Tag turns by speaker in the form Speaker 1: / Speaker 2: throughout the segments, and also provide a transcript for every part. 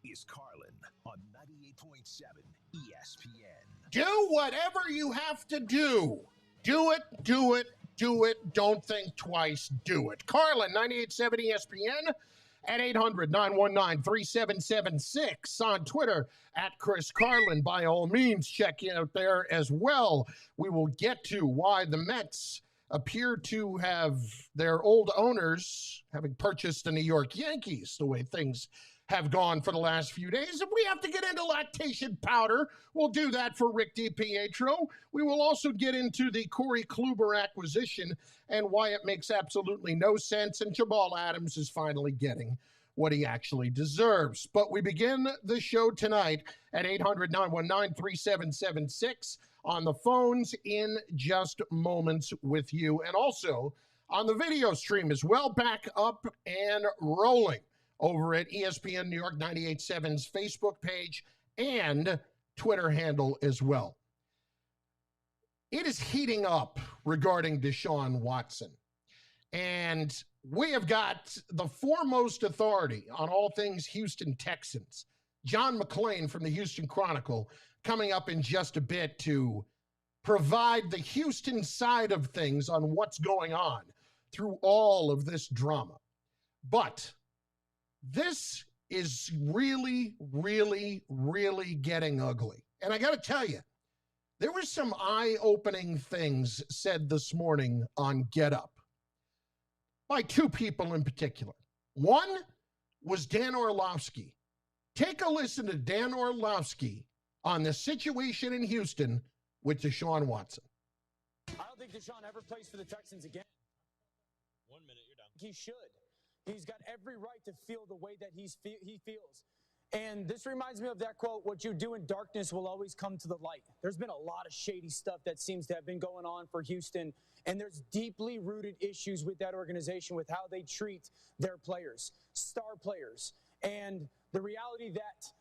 Speaker 1: is Carlin on 98.7 ESPN.
Speaker 2: Do whatever you have to do. Do it, do it, do it. Don't think twice. Do it. Carlin, 98.7 ESPN at 800-919-3776. On Twitter at Chris Carlin. By all means, check in out there as well. We will get to why the Mets appear to have their old owners having purchased the New York Yankees, the way things have gone for the last few days. If we have to get into lactation powder, we'll do that for Rick DiPietro. We will also get into the Corey Kluber acquisition and why it makes absolutely no sense, and Jamal Adams is finally getting what he actually deserves. But we begin the show tonight at 800-919-3776 on the phones in just moments with you, and also on the video stream as well, back up and rolling over at ESPN New York 98.7's Facebook page and Twitter handle as well. It is heating up regarding Deshaun Watson. And we have got the foremost authority on all things Houston Texans, John McClain from the Houston Chronicle, coming up in just a bit to provide the Houston side of things on what's going on through all of this drama. But this is really, really, really getting ugly. And I got to tell you, there were some eye-opening things said this morning on Get Up by two people in particular. One was Dan Orlovsky. Take a listen to Dan Orlovsky on the situation in Houston with Deshaun Watson.
Speaker 3: I don't think Deshaun ever plays for the Texans again.
Speaker 4: 1 minute, you're done.
Speaker 3: He should. He's got every right to feel the way that he feels. And this reminds me of that quote, what you do in darkness will always come to the light. There's been a lot of shady stuff that seems to have been going on for Houston, and there's deeply rooted issues with that organization with how they treat their players, star players. And the reality that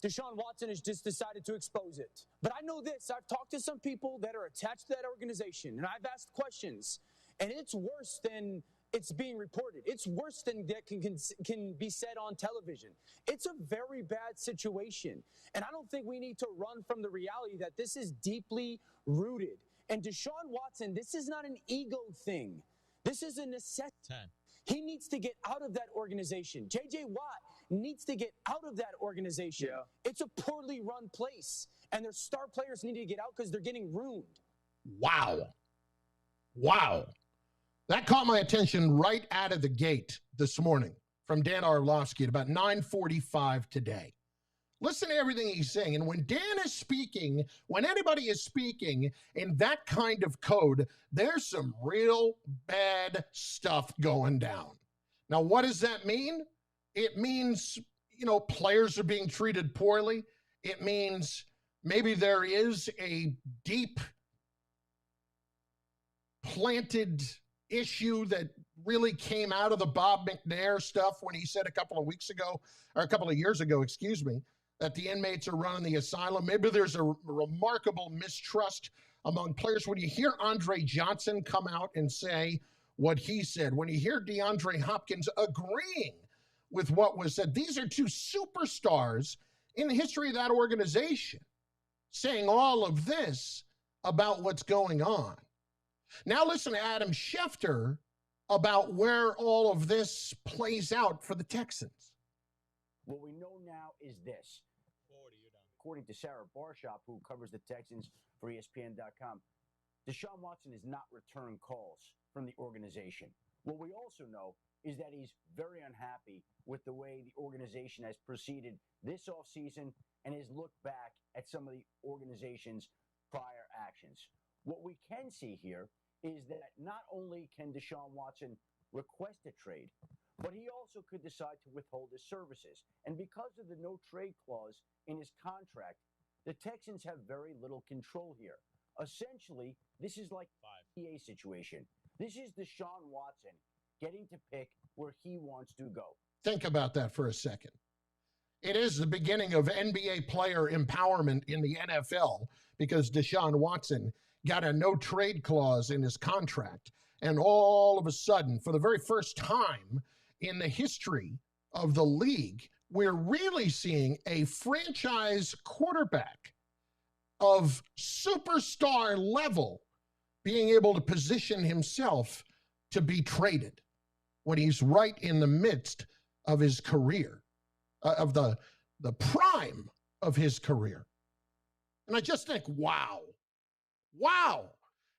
Speaker 3: Deshaun Watson has just decided to expose it. But I know this. I've talked to some people that are attached to that organization, and I've asked questions, and it's worse than it's being reported. It's worse than that can be said on television. It's a very bad situation. And I don't think we need to run from the reality that this is deeply rooted. And Deshaun Watson, this is not an ego thing. This is a necessity.
Speaker 4: 10.
Speaker 3: He needs to get out of that organization. J.J. Watt needs to get out of that organization. Yeah. It's a poorly run place. And their star players need to get out because they're getting ruined.
Speaker 2: Wow. That caught my attention right out of the gate this morning from Dan Orlovsky at about 9:45 today. Listen to everything he's saying. And when Dan is speaking, when anybody is speaking in that kind of code, there's some real bad stuff going down. Now, what does that mean? It means, players are being treated poorly. It means maybe there is a deep planted issue that really came out of the Bob McNair stuff when he said a couple of years ago, that the inmates are running the asylum. Maybe there's a remarkable mistrust among players. When you hear Andre Johnson come out and say what he said, when you hear DeAndre Hopkins agreeing with what was said, these are two superstars in the history of that organization saying all of this about what's going on. Now listen to Adam Schefter about where all of this plays out for the Texans.
Speaker 5: What we know now is this.
Speaker 4: 40, you're done.
Speaker 5: According to Sarah Barshop, who covers the Texans for ESPN.com, Deshaun Watson is not returning calls from the organization. What we also know is that he's very unhappy with the way the organization has proceeded this offseason and has looked back at some of the organization's prior actions. What we can see here is that not only can Deshaun Watson request a trade, but he also could decide to withhold his services. And because of the no trade clause in his contract, the Texans have very little control here. Essentially, this is like a PA situation. This is Deshaun Watson getting to pick where he wants to go.
Speaker 2: Think about that for a second. It is the beginning of NBA player empowerment in the NFL because Deshaun Watson got a no trade clause in his contract. And all of a sudden, for the very first time in the history of the league, we're really seeing a franchise quarterback of superstar level being able to position himself to be traded when he's right in the midst of his career, of the prime of his career. And I just think, wow,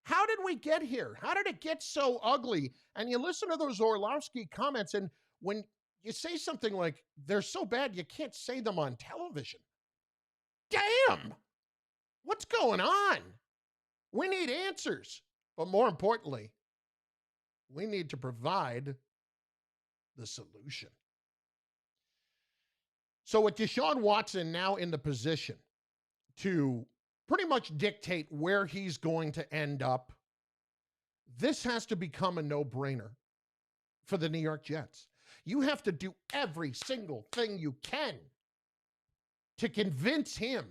Speaker 2: how did we get here? How did it get so ugly? And you listen to those Orlovsky comments, and when you say something like, they're so bad, you can't say them on television. Damn! What's going on? We need answers. But more importantly, we need to provide the solution. So with Deshaun Watson now in the position to pretty much dictate where he's going to end up, this has to become a no-brainer for the New York Jets. You have to do every single thing you can to convince him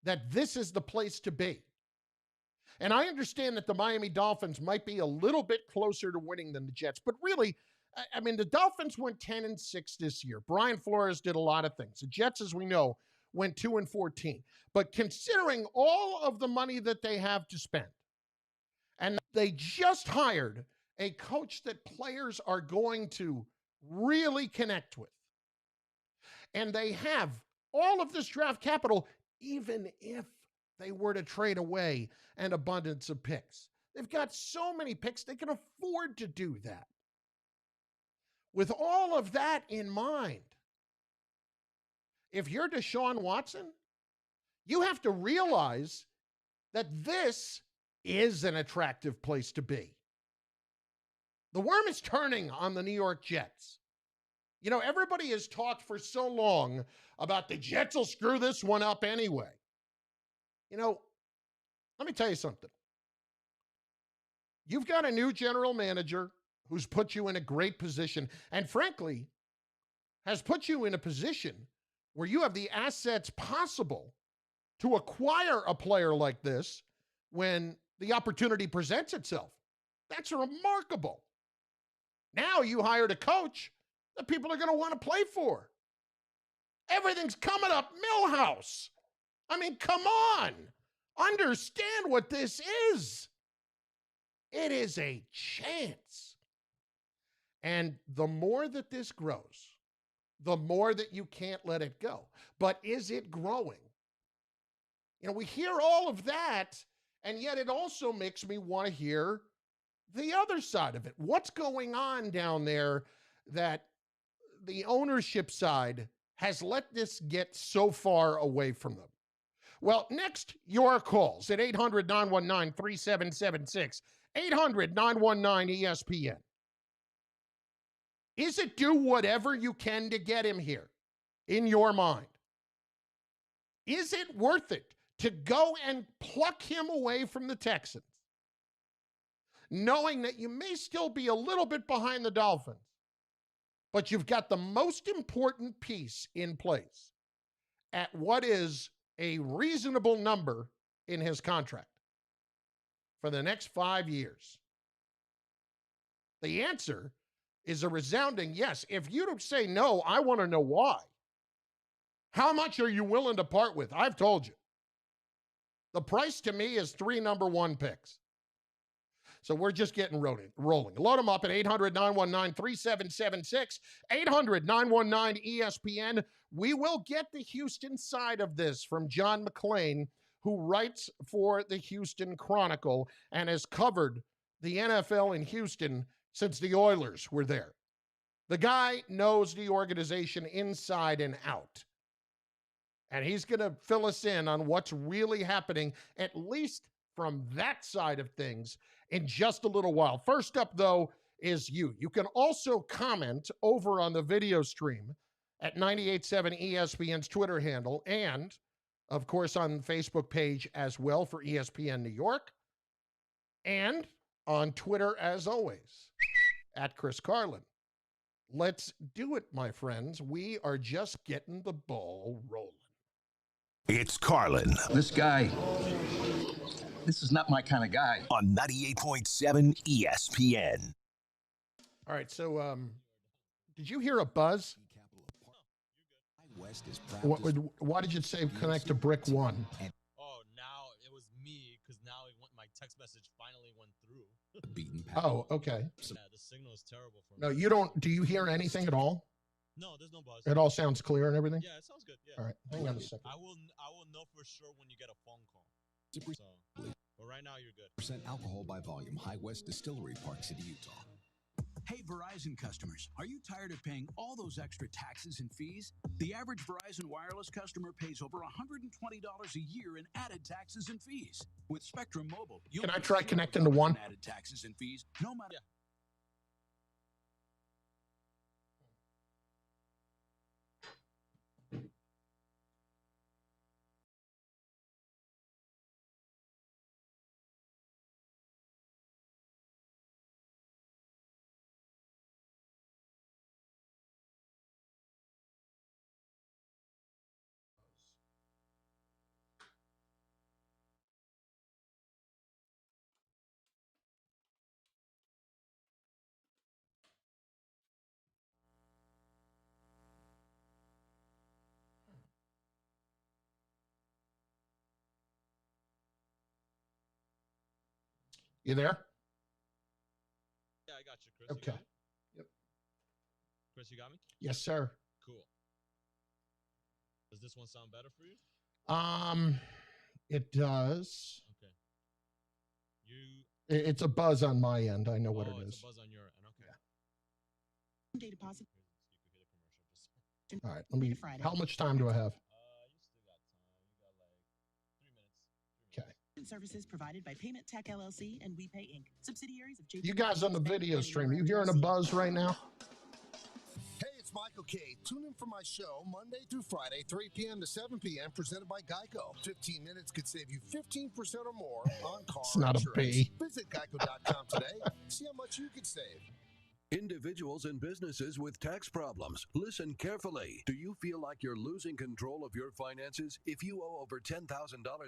Speaker 2: that this is the place to be. And I understand that the Miami Dolphins might be a little bit closer to winning than the Jets, but really, I mean, the Dolphins went 10-6 this year. Brian Flores did a lot of things. The Jets, as we know, went 2-14. But considering all of the money that they have to spend, and they just hired a coach that players are going to really connect with, and they have all of this draft capital, even if they were to trade away an abundance of picks. They've got so many picks, they can afford to do that. With all of that in mind, if you're Deshaun Watson, you have to realize that this is an attractive place to be. The worm is turning on the New York Jets. You know, everybody has talked for so long about the Jets will screw this one up anyway. You know, let me tell you something. You've got a new general manager who's put you in a great position and, frankly, has put you in a position where you have the assets possible to acquire a player like this when the opportunity presents itself. That's remarkable. Now you hired a coach that people are going to want to play for. Everything's coming up Millhouse. I mean, come on. Understand what this is. It is a chance. And the more that this grows, the more that you can't let it go. But is it growing? You know, we hear all of that, and yet it also makes me want to hear the other side of it. What's going on down there that the ownership side has let this get so far away from them? Well, next, your calls at 800-919-3776, 800-919-ESPN. Is it do whatever you can to get him here in your mind? Is it worth it to go and pluck him away from the Texans, knowing that you may still be a little bit behind the Dolphins, but you've got the most important piece in place at what is a reasonable number in his contract for the next 5 years? The answer is a resounding yes. If you don't say no, I want to know why. How much are you willing to part with? I've told you. The price to me is 3 number 1 picks. So we're just getting rolling. Load them up at 800-919-3776, 800-919-ESPN. We will get the Houston side of this from John McClain, who writes for the Houston Chronicle and has covered the NFL in Houston since the Oilers were there. The guy knows the organization inside and out. And he's going to fill us in on what's really happening, at least from that side of things, in just a little while. First up, though, is you. You can also comment over on the video stream at 98.7 ESPN's Twitter handle and, of course, on the Facebook page as well for ESPN New York, and on Twitter, as always, at Chris Carlin. Let's do it, my friends. We are just getting the ball rolling.
Speaker 1: It's Carlin
Speaker 6: This guy, this is not my kind of guy.
Speaker 1: on 98.7 ESPN.
Speaker 2: All right, so did you hear a buzz?
Speaker 7: West is proud
Speaker 2: Why did you say connect to brick 1?
Speaker 4: Oh, now it was me because now my text message finally went through.
Speaker 7: beaten path.
Speaker 2: Oh, okay.
Speaker 4: Yeah, the signal is terrible for me.
Speaker 2: No, you don't. Do you hear anything at all?
Speaker 4: No, there's no buzz.
Speaker 2: It all sounds clear and everything?
Speaker 4: Yeah, it sounds good. Yeah.
Speaker 2: All right. Hang on a second.
Speaker 4: I will know for sure when you get a phone call. So, but right now you're good.
Speaker 7: Percent alcohol by volume. High West Distillery, Park City, Utah.
Speaker 6: Hey, Verizon customers, are you tired of paying all those extra taxes and fees? The average Verizon wireless customer pays over $120 a year in added taxes and fees. With Spectrum Mobile, you'll
Speaker 2: Can I
Speaker 6: pay
Speaker 2: try
Speaker 6: $0
Speaker 2: connecting to one?
Speaker 6: in added taxes and fees, no matter.
Speaker 4: Yeah.
Speaker 2: You there?
Speaker 4: Yeah, I got you, Chris.
Speaker 2: Okay.
Speaker 4: You got me?
Speaker 2: Yep.
Speaker 4: Chris, you got me?
Speaker 2: Yes, sir.
Speaker 4: Cool. Does this one sound better for you?
Speaker 2: It does.
Speaker 4: Okay.
Speaker 2: It's a buzz on my end. I know what it
Speaker 4: it's
Speaker 2: is.
Speaker 4: a buzz on your end. Okay.
Speaker 8: Day deposit.
Speaker 4: You could hear the commercial. Just
Speaker 2: All right. Let me.
Speaker 8: Friday.
Speaker 2: How much time do I have?
Speaker 4: you still got time. You got like 3 minutes.
Speaker 2: Okay.
Speaker 8: Services provided by Payment Tech LLC and WePay Inc. Subsidiaries of JP.
Speaker 2: You guys on the video stream, you hearing a buzz right now?
Speaker 9: Hey, it's Michael K. Tune in for my show Monday through Friday, 3 p.m. to 7 p.m., presented by Geico. 15 minutes could save you 15% or more on car
Speaker 2: It's not a
Speaker 9: insurance.
Speaker 2: B.
Speaker 9: Visit geico.com today. See how much you could save.
Speaker 10: Individuals and businesses with tax problems, listen carefully. Do you feel like you're losing control of your finances? If you owe over $10,000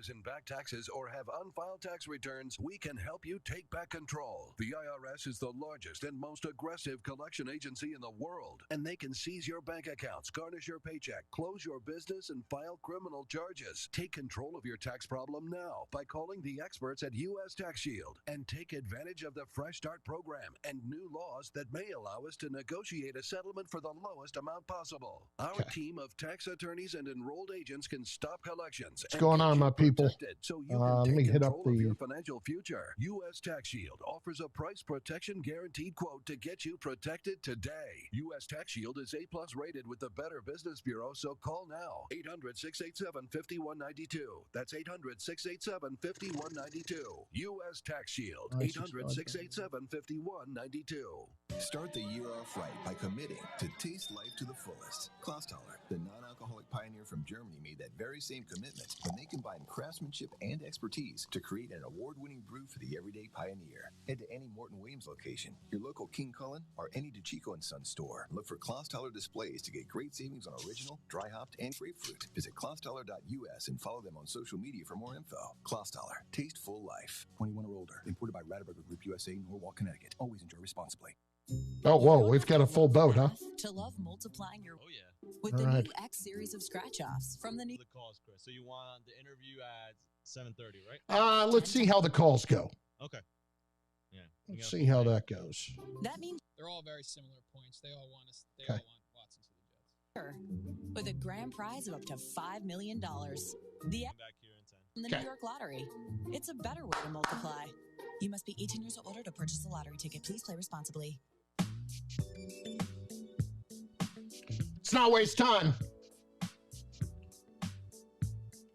Speaker 10: in back taxes or have unfiled tax returns, we can help you take back control. The IRS is the largest and most aggressive collection agency in the world, and they can seize your bank accounts, garnish your paycheck, close your business, and file criminal charges. Take control of your tax problem now by calling the experts at U.S. Tax Shield and take advantage of the Fresh Start program and new laws that may allow us to negotiate a settlement for the lowest amount possible. Our team of tax attorneys and enrolled agents can stop collections.
Speaker 2: What's going on, my people?
Speaker 10: So you can
Speaker 2: Let
Speaker 10: take
Speaker 2: me hit up
Speaker 10: control of
Speaker 2: the.
Speaker 10: your financial future. U.S. Tax Shield offers a price protection guaranteed quote to get you protected today. U.S. Tax Shield is A+ rated with the Better Business Bureau, so call now. 800-687-5192. That's 800-687-5192. U.S. Tax Shield. 800-687-5192.
Speaker 7: Start the year off right by committing to taste life to the fullest. Klosthaler, the non-alcoholic pioneer from Germany, made that very same commitment when they combined craftsmanship and expertise to create an award-winning brew for the everyday pioneer. Head to any Morton Williams location, your local King Cullen, or any DeChico & Son store. Look for Klosthaler displays to get great savings on original, dry hopped, and grapefruit. Visit klosthaler.us and follow them on social media for more info. Klosthaler, taste full life. 21 or older. Imported by Radaburger Group USA, Norwalk, Connecticut. Always enjoy responsibly.
Speaker 2: Oh, whoa, we've got a full boat, huh?
Speaker 11: To love multiplying your with
Speaker 2: All
Speaker 11: the
Speaker 2: right.
Speaker 11: new X series of scratch offs from the new
Speaker 4: The calls, Chris. So you want the interview at 7:30, right?
Speaker 2: Let's see how the calls go.
Speaker 4: Okay. Yeah.
Speaker 2: Let's see how that goes.
Speaker 11: that means
Speaker 12: They're all very similar points. They all want us. They
Speaker 2: Okay.
Speaker 12: all want Watson to the Jets.
Speaker 11: with a grand prize of up to $5 million. The X
Speaker 4: Back here in 10.
Speaker 11: from the
Speaker 2: Okay.
Speaker 11: New York Lottery. It's a better way to multiply. You must be 18 years or older to purchase a lottery ticket. Please play responsibly.
Speaker 2: Let's not waste time.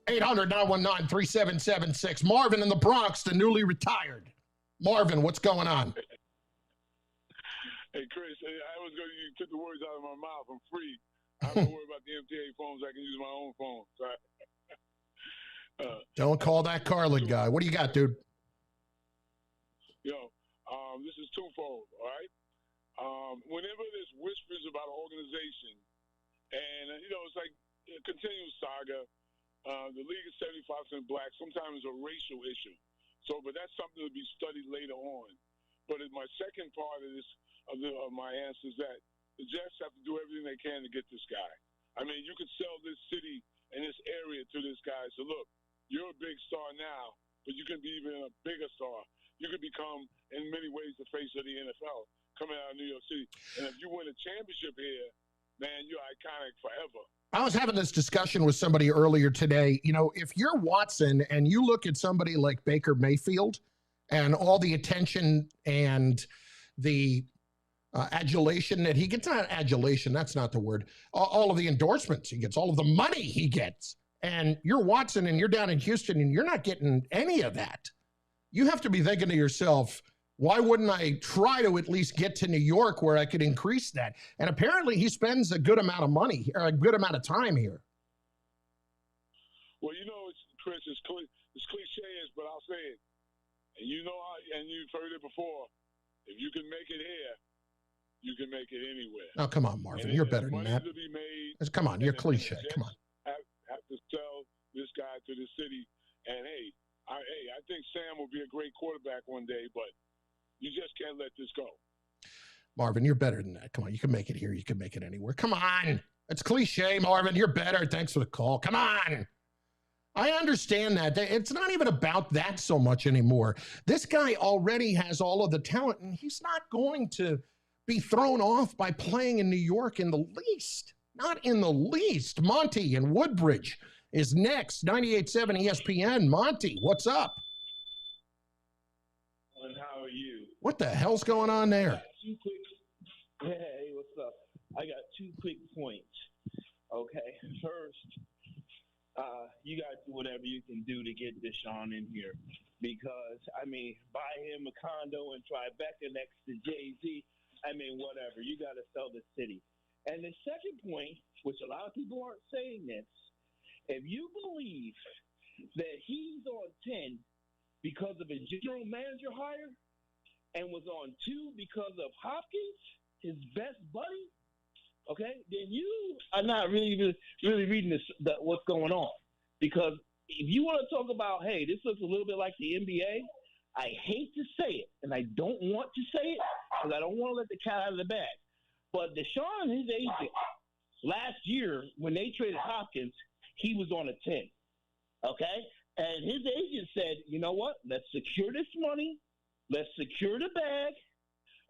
Speaker 2: 800-919-3776. Marvin in the Bronx, the newly retired. Marvin, what's going on?
Speaker 13: Hey, Chris, I was going to, you took the words out of my mouth. I'm free. I don't worry about the MTA phones. I can use my own phone. So
Speaker 2: Don't call that Carlin guy. What do you got, dude?
Speaker 13: This is twofold, all right? Whenever there's whispers about an organization, and, it's like a continuous saga, the league is 75% black. Sometimes it's a racial issue. So, but that's something to be studied later on. But my second part of this, of my answer is that the Jets have to do everything they can to get this guy. I mean, you could sell this city and this area to this guy. So look, you're a big star now, but you can be even a bigger star. You could become, in many ways, the face of the NFL coming out of New York City. And if you win a championship here, man, you're iconic forever.
Speaker 2: I was having this discussion with somebody earlier today. You know, if you're Watson and you look at somebody like Baker Mayfield and all the attention and the adulation that he gets, not adulation, that's not the word, all of the endorsements he gets, all of the money he gets, and you're Watson and you're down in Houston and you're not getting any of that, you have to be thinking to yourself, why wouldn't I try to at least get to New York where I could increase that? And apparently he spends a good amount of money, or a good amount of time here.
Speaker 13: Well, you know, Chris, it's cliche, but I'll say it. And you know, and you've heard it before. If you can make it here, you can make it anywhere.
Speaker 2: Oh, come on, Marvin. You're better than that.
Speaker 13: To be made,
Speaker 2: come on, you're cliche. Come on.
Speaker 13: Have to sell this guy to the city. And, I think Sam will be a great quarterback one day, but you just can't let this go.
Speaker 2: Marvin, you're better than that. Come on, you can make it here. You can make it anywhere. Come on. It's cliche, Marvin. You're better. Thanks for the call. Come on. I understand that. It's not even about that so much anymore. This guy already has all of the talent, and he's not going to be thrown off by playing in New York in the least. Not in the least. Monty in Woodbridge is next. 98.7 ESPN. Monty, what's up?
Speaker 14: And how are you?
Speaker 2: What the hell's going on there?
Speaker 14: Hey, what's up? I got 2 quick points. Okay, first, you got to do whatever you can do to get Deshaun in here. Because, buy him a condo and Tribeca next to Jay-Z. Whatever. You got to sell the city. And the second point, which a lot of people aren't saying this, if you believe that he's on 10 because of a general manager hire and was on 2 because of Hopkins, his best buddy, okay, then you are not really reading what's going on. Because if you want to talk about, hey, this looks a little bit like the NBA, I hate to say it, and I don't want to say it because I don't want to let the cat out of the bag. But Deshaun, his agent, last year when they traded Hopkins, he was on a 10, okay? And his agent said, you know what? Let's secure this money. Let's secure the bag,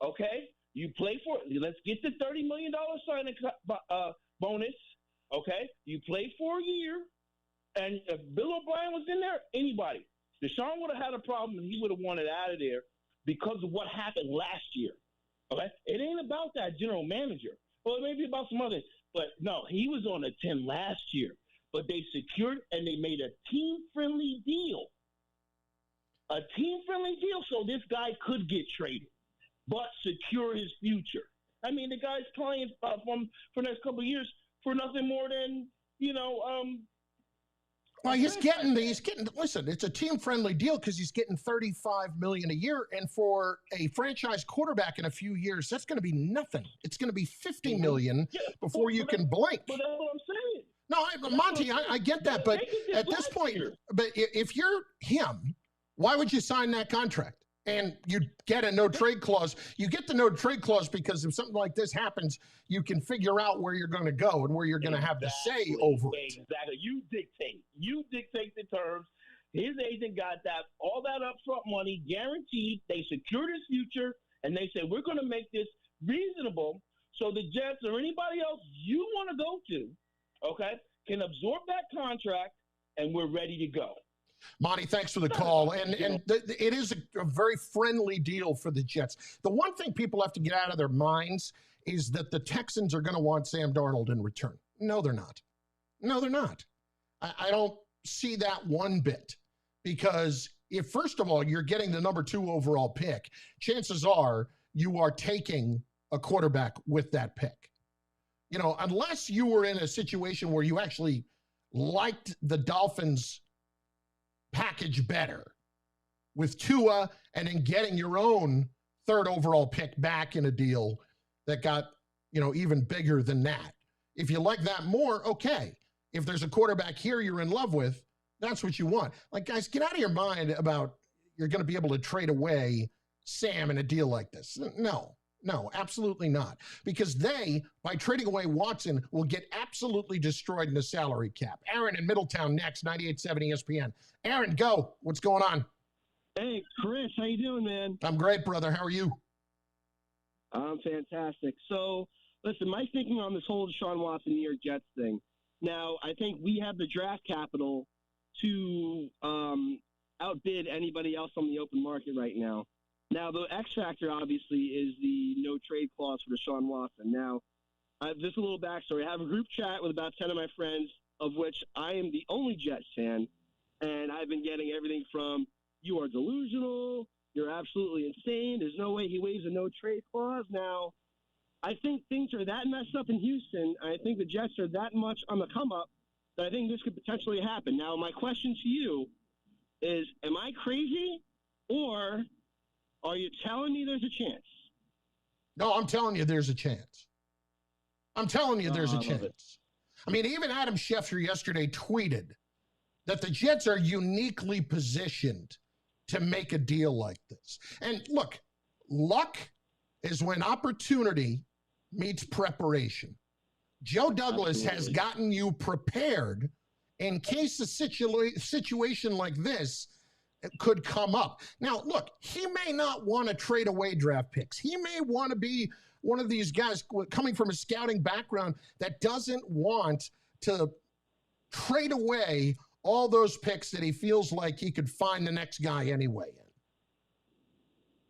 Speaker 14: okay? You play for it. Let's get the $30 million signing bonus, okay? You play for a year. And if Bill O'Brien was in there, anybody. Deshaun would have had a problem and he would have wanted out of there because of what happened last year, okay? It ain't about that general manager. Well, it may be about some other. But, no, he was on a 10 last year. But they secured and they made a team-friendly deal. A team-friendly deal so this guy could get traded, but secure his future. The guy's playing for the next couple of years for nothing more than,
Speaker 2: Well, listen, it's a team-friendly deal because he's getting $35 million a year. And for a franchise quarterback in a few years, that's going to be nothing. It's going to be $50 million before you can blink.
Speaker 14: But that's what I'm saying.
Speaker 2: No, Monty, I get that, but at this point, if you're him, why would you sign that contract? And you get a no-trade clause. You get the no-trade clause because if something like this happens, you can figure out where you're going to go and where you're going to have the say over it.
Speaker 14: Exactly. You dictate the terms. His agent got all that upfront money guaranteed. They secured his future, and they said, we're going to make this reasonable so the Jets or anybody else you want to go to, okay, can absorb that contract, and we're ready to go.
Speaker 2: Monty, thanks for the call. And it is a very friendly deal for the Jets. The one thing people have to get out of their minds is that the Texans are going to want Sam Darnold in return. No, they're not. No, they're not. I don't see that one bit. Because if, first of all, you're getting the number 2 overall pick, chances are you are taking a quarterback with that pick. Unless you were in a situation where you actually liked the Dolphins' package better with Tua and then getting your own 3rd overall pick back in a deal that got, even bigger than that. If you like that more, okay. If there's a quarterback here you're in love with, that's what you want. Like, guys, get out of your mind about you're going to be able to trade away Sam in a deal like this. No, No, absolutely not. Because they, by trading away Watson, will get absolutely destroyed in the salary cap. Aaron in Middletown next, 98.7 ESPN. Aaron, go. What's going on?
Speaker 15: Hey, Chris, how you doing, man?
Speaker 2: I'm great, brother. How are you?
Speaker 15: I'm fantastic. So, listen, my thinking on this whole Deshaun Watson New York Jets thing. Now, I think we have the draft capital to outbid anybody else on the open market right now. Now, the X factor, obviously, is the no-trade clause for Deshaun Watson. Now, just a little backstory. I have a group chat with about 10 of my friends, of which I am the only Jets fan, and I've been getting everything from, you are delusional, you're absolutely insane, there's no way he waives a no-trade clause. Now, I think things are that messed up in Houston. I think the Jets are that much on the come-up that I think this could potentially happen. Now, my question to you is, am I crazy, or are you telling me there's a chance?
Speaker 2: No, I'm telling you there's a chance. I'm telling you there's a chance. I mean, even Adam Schefter yesterday tweeted that the Jets are uniquely positioned to make a deal like this. And look, luck is when opportunity meets preparation. Joe Douglas has gotten you prepared in case a situation like this could come up. Now, look, he may not want to trade away draft picks. He may want to be one of these guys coming from a scouting background that doesn't want to trade away all those picks that he feels like he could find the next guy anyway in.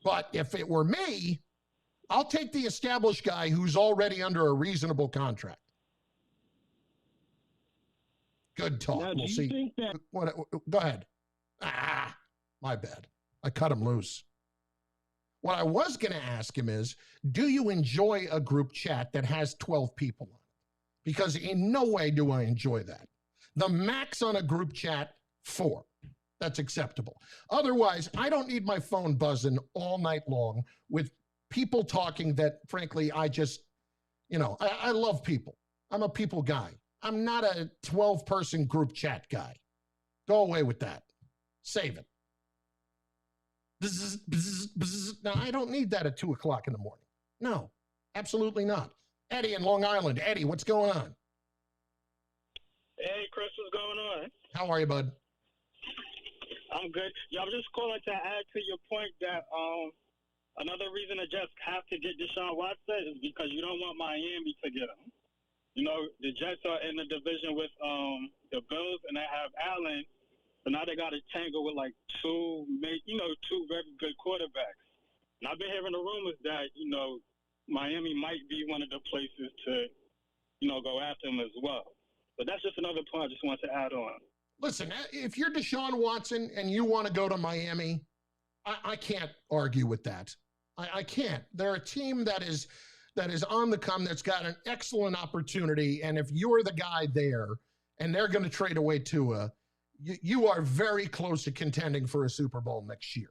Speaker 2: But if it were me, I'll take the established guy who's already under a reasonable contract. Good talk.
Speaker 15: Now,
Speaker 2: we'll see.
Speaker 15: Think that-
Speaker 2: Go ahead. My bad. I cut him loose. What I was going to ask him is, do you enjoy a group chat that has 12 people on it? Because in no way do I enjoy that. The max on a group chat, 4. That's acceptable. Otherwise, I don't need my phone buzzing all night long with people talking that, frankly, I just, I love people. I'm a people guy. I'm not a 12-person group chat guy. Go away with that. Save it. Now, I don't need that at 2 o'clock in the morning. No, absolutely not. Eddie in Long Island. Eddie, what's going on?
Speaker 16: Hey, Chris, what's going on?
Speaker 2: How are you, bud?
Speaker 16: I'm good. Yeah, I'm just calling to add to your point that another reason the Jets have to get Deshaun Watson is because you don't want Miami to get him. The Jets are in the division with the Bills, and they have Allen. So now they got to tangle with two very good quarterbacks. And I've been hearing the rumors that, Miami might be one of the places to, go after him as well. But that's just another point I just want to add on.
Speaker 2: Listen, if you're Deshaun Watson and you want to go to Miami, I can't argue with that. I can't. They're a team that is on the come, that's got an excellent opportunity. And if you're the guy there and they're going to trade away Tua, you are very close to contending for a Super Bowl next year.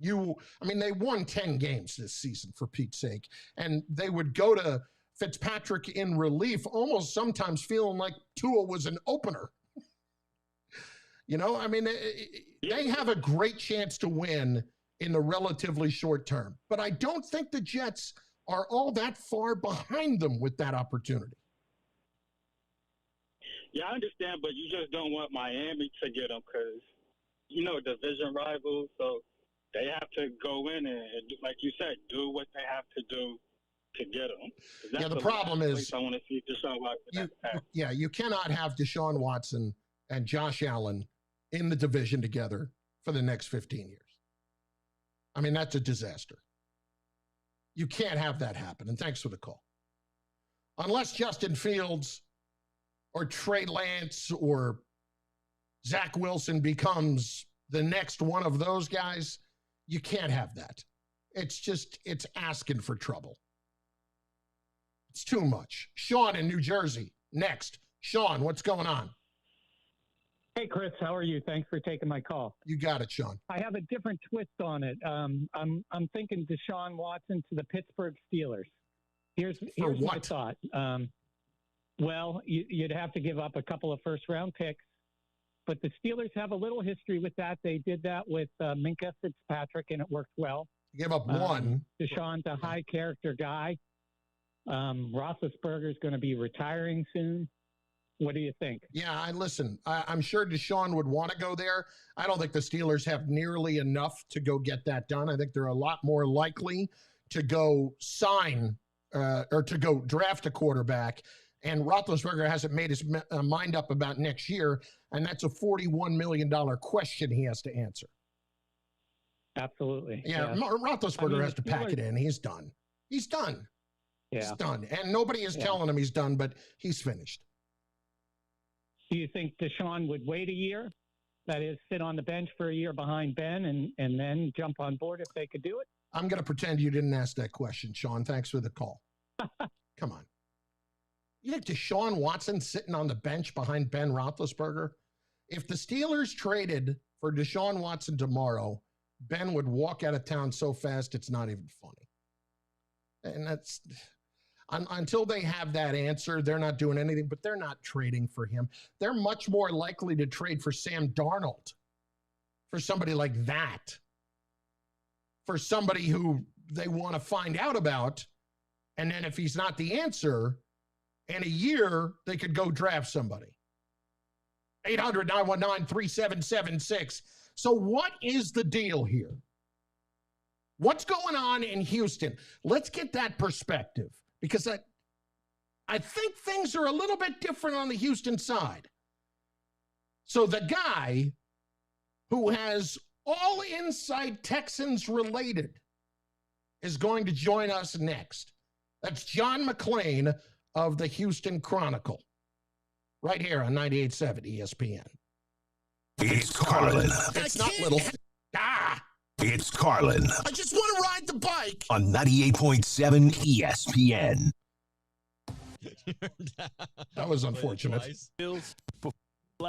Speaker 2: They won 10 games this season, for Pete's sake. And they would go to Fitzpatrick in relief, almost sometimes feeling like Tua was an opener. They have a great chance to win in the relatively short term. But I don't think the Jets are all that far behind them with that opportunity.
Speaker 16: Yeah, I understand, but you just don't want Miami to get them because, division rivals. So they have to go in and, like you said, do what they have to do to get them.
Speaker 2: Yeah, the problem is,
Speaker 16: I want to see Deshaun Watson.
Speaker 2: You cannot have Deshaun Watson and Josh Allen in the division together for the next 15 years. That's a disaster. You can't have that happen. And thanks for the call. Unless Justin Fields or Trey Lance or Zach Wilson becomes the next one of those guys, you can't have that. It's asking for trouble. It's too much. Sean in New Jersey, next. Sean, what's going on?
Speaker 17: Hey, Chris, how are you? Thanks for taking my call.
Speaker 2: You got it, Sean.
Speaker 17: I have a different twist on it. I'm thinking Deshaun Watson to the Pittsburgh Steelers. Here's my thought. Well, you'd have to give up a couple of first-round picks, but the Steelers have a little history with that. They did that with Minkah Fitzpatrick, and it worked well.
Speaker 2: Give up one.
Speaker 17: Deshaun's a high character guy. Roethlisberger's going to be retiring soon. What do you think?
Speaker 2: Yeah, I'm sure Deshaun would want to go there. I don't think the Steelers have nearly enough to go get that done. I think they're a lot more likely to go sign or to go draft a quarterback. And Roethlisberger hasn't made his mind up about next year, and that's a $41 million question he has to answer.
Speaker 17: Absolutely.
Speaker 2: Yeah, Roethlisberger has to pack it in. He's done. He's done.
Speaker 17: Yeah.
Speaker 2: He's done. And nobody is telling him he's done, but he's finished.
Speaker 17: Do you think Deshaun would wait a year? That is, sit on the bench for a year behind Ben and then jump on board if they could do it?
Speaker 2: I'm going to pretend you didn't ask that question, Sean. Thanks for the call. Come on. You think Deshaun Watson sitting on the bench behind Ben Roethlisberger? If the Steelers traded for Deshaun Watson tomorrow, Ben would walk out of town so fast it's not even funny. And that's... Until they have that answer, they're not doing anything, but they're not trading for him. They're much more likely to trade for Sam Darnold, for somebody like that, for somebody who they want to find out about. And then if he's not the answer, in a year, they could go draft somebody. 800-919-3776. So what is the deal here? What's going on in Houston? Let's get that perspective. Because I think things are a little bit different on the Houston side. So the guy who has all inside Texans related is going to join us next. That's John McClain of the Houston Chronicle, right here on 98.7 ESPN.
Speaker 1: It's Carlin.
Speaker 2: It's not little.
Speaker 1: It's Carlin.
Speaker 9: I just want to ride the bike.
Speaker 1: On 98.7 ESPN.
Speaker 2: That was unfortunate.
Speaker 4: That was a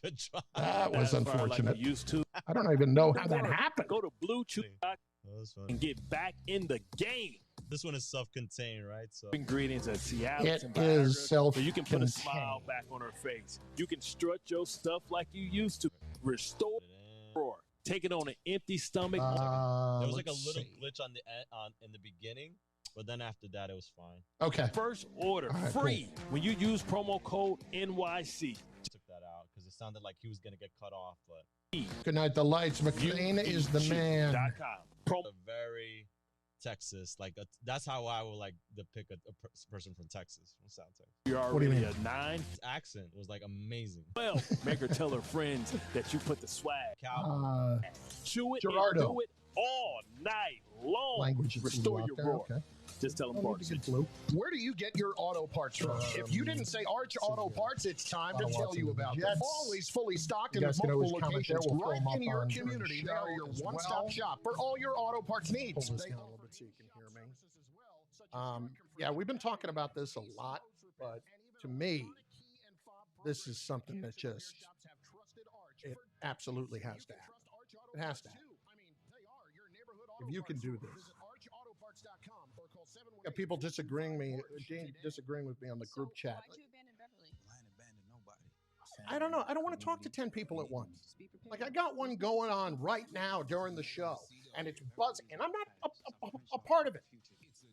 Speaker 4: good try.
Speaker 2: That was unfortunate.
Speaker 18: Like used to.
Speaker 2: I don't even know how that happened.
Speaker 18: Go to BlueChew and get back in the game.
Speaker 4: This one is self-contained, right? So
Speaker 18: ingredients of Seattle.
Speaker 2: It is self-contained.
Speaker 18: So you can put a smile back on her face. You can strut your stuff like you used to. Restore. Take it on an empty stomach.
Speaker 4: There was like a little glitch in the beginning, but then after that, it was fine.
Speaker 2: Okay.
Speaker 18: First order free when you use promo code NYC.
Speaker 4: Took that out because it sounded like he was gonna get cut off. But
Speaker 2: good night, the lights. McLean is the man.
Speaker 4: Very Texas, that's how I would like to pick a person from Texas from South Texas.
Speaker 18: You're already a 9.
Speaker 4: His accent was like amazing.
Speaker 18: Well, make her tell her friends that you put the swag. Chew it
Speaker 2: Gerardo.
Speaker 18: and do it all night long.
Speaker 2: Language is
Speaker 18: Restore your roar.
Speaker 2: Okay.
Speaker 18: Just tell them parts.
Speaker 9: Where do you get your auto parts from? If you didn't say Arch Auto Parts, it's time to tell you about them. Always fully stocked in multiple locations right in your community. They are your one-stop shop for all your auto parts needs.
Speaker 2: Pull this down a little bit so you can hear me. Yeah, we've been talking about this a lot, but to me, this is something that it absolutely has to happen. It has to happen. If you can do this. Yeah, people disagreeing with me on the group chat. I don't know. I don't want to talk to 10 people at once. Like, I got one going on right now during the show, and it's buzzing, and I'm not a part of it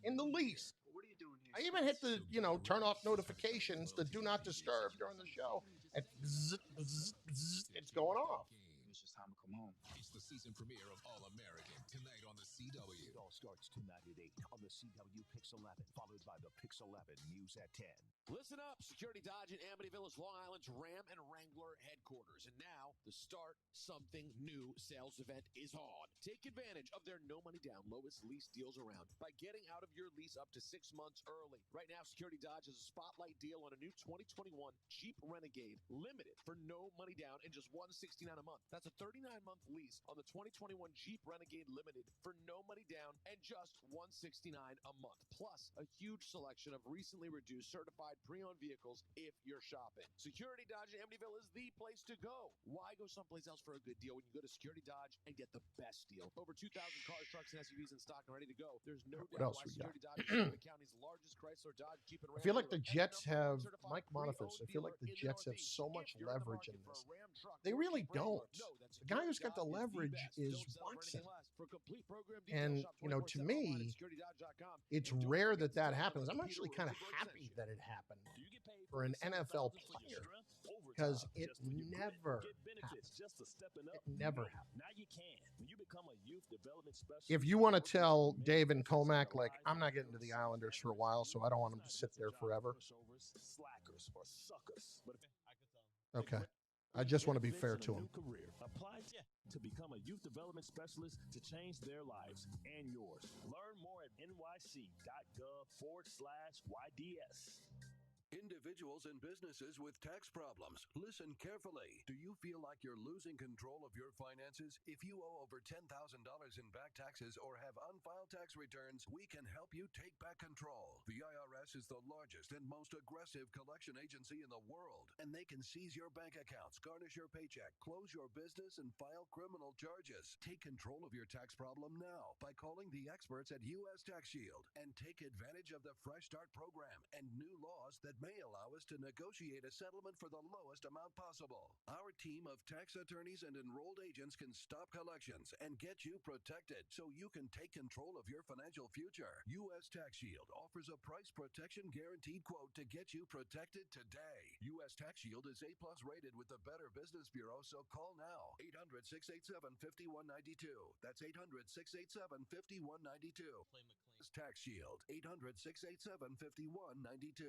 Speaker 2: in the least. I even hit the, turn off notifications, the do not disturb during the show, and it's going off.
Speaker 19: It's just time to come home. It's the season premiere of All American tonight on the CW.
Speaker 1: It all starts tonight at 8 on the CW Pix 11, followed by the Pix 11 News at 10.
Speaker 20: Listen up. Security Dodge in Amityville is Long Island's Ram and Wrangler headquarters. And now the Start Something New sales event is on. Take advantage of their no money down, lowest lease deals around by getting out of your lease up to 6 months early. Right now, Security Dodge has a spotlight deal on a new 2021 Jeep Renegade, limited for no money down and just $169 a month. That's a 39-month lease on the 2021 Jeep Renegade Limited for no money down and just $169 a month. Plus, a huge selection of recently reduced certified pre-owned vehicles if you're shopping. Security Dodge in Amityville is the place to go. Why go someplace else for a good deal when you go to Security Dodge and get the best deal? Over 2,000 cars, trucks, and SUVs in stock and ready to go. There's no doubt why Security Dodge is the county's largest
Speaker 2: I feel like the Jets have, Mike Monifus, I feel like the Jets have so much leverage in this. They really don't. The guy who's got the leverage is Watson. And, to me, it's rare that that happens. I'm actually kind of happy that it happened for an NFL player because it never happens. It never happens. If you want to tell Dave and Comac, like, I'm not getting to the Islanders for a while, so I don't want them to sit there forever. Okay. I just want to be fair to him.
Speaker 18: Apply to become a youth development specialist to change their lives and yours. Learn more at nyc.gov/YDS.
Speaker 10: Individuals and businesses with tax problems, listen carefully. Do you feel like you're losing control of your finances? If you owe over $10,000 in back taxes or have unfiled tax returns, we can help you take back control. The IRS is the largest and most aggressive collection agency in the world, and they can seize your bank accounts, garnish your paycheck, close your business, and file criminal charges. Take control of your tax problem now by calling the experts at U.S. Tax Shield and take advantage of the Fresh Start program and new laws that may allow us to negotiate a settlement for the lowest amount possible. Our team of tax attorneys and enrolled agents can stop collections and get you protected so you can take control of your financial future. U.S. Tax Shield offers a price protection guaranteed quote to get you protected today. U.S. Tax Shield is A+ rated with the Better Business Bureau, so call now. 800-687-5192. That's 800-687-5192. Tax Shield. 800-687-5192.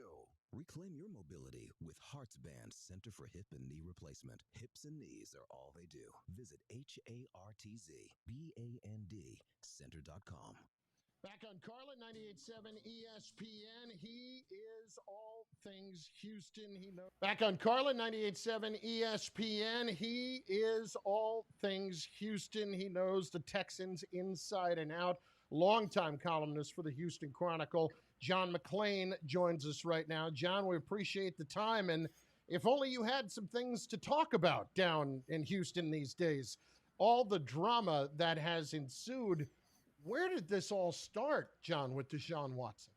Speaker 21: Reclaim your mobility with Hearts Band Center for Hip and Knee Replacement. Hips and knees are all they do. Visit HARTZBAND Center.com.
Speaker 2: Back on Carlin, 98.7 ESPN. He is all things Houston. Back on Carlin, 98.7 ESPN. He is all things Houston. He knows the Texans inside and out. Longtime columnist for the Houston Chronicle, John McClain, joins us right now. John, we appreciate the time. And if only you had some things to talk about down in Houston these days. All the drama that has ensued. Where did this all start, John, with Deshaun Watson?